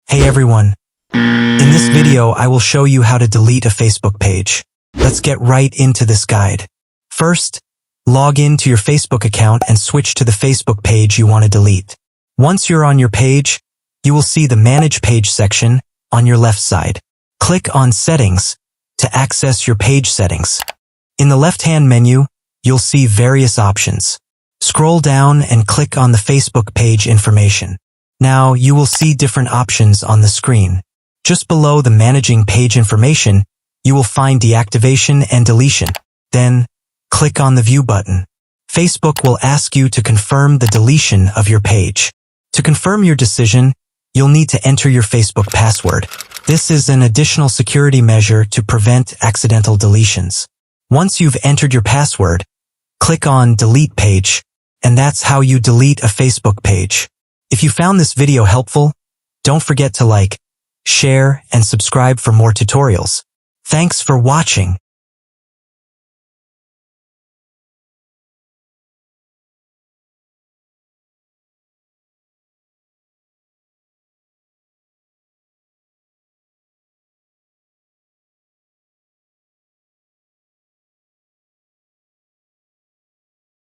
Hey everyone. In this video, I will show you how to delete a Facebook page. Let's get right into this guide. First, log in to your Facebook account and switch to the Facebook page you want to delete. Once you're on your page, you will see the Manage Page section on your left side. Click on Settings to access your page settings. In the left-hand menu, you'll see various options. Scroll down and click on the Facebook page information. Now, you will see different options on the screen. Just below the Managing Page Information, you will find Deactivation and Deletion. Then, click on the View button. Facebook will ask you to confirm the deletion of your page. To confirm your decision, you'll need to enter your Facebook password. This is an additional security measure to prevent accidental deletions. Once you've entered your password, click on Delete Page, and that's how you delete a Facebook page. If you found this video helpful, don't forget to like, share, and subscribe for more tutorials. Thanks for watching.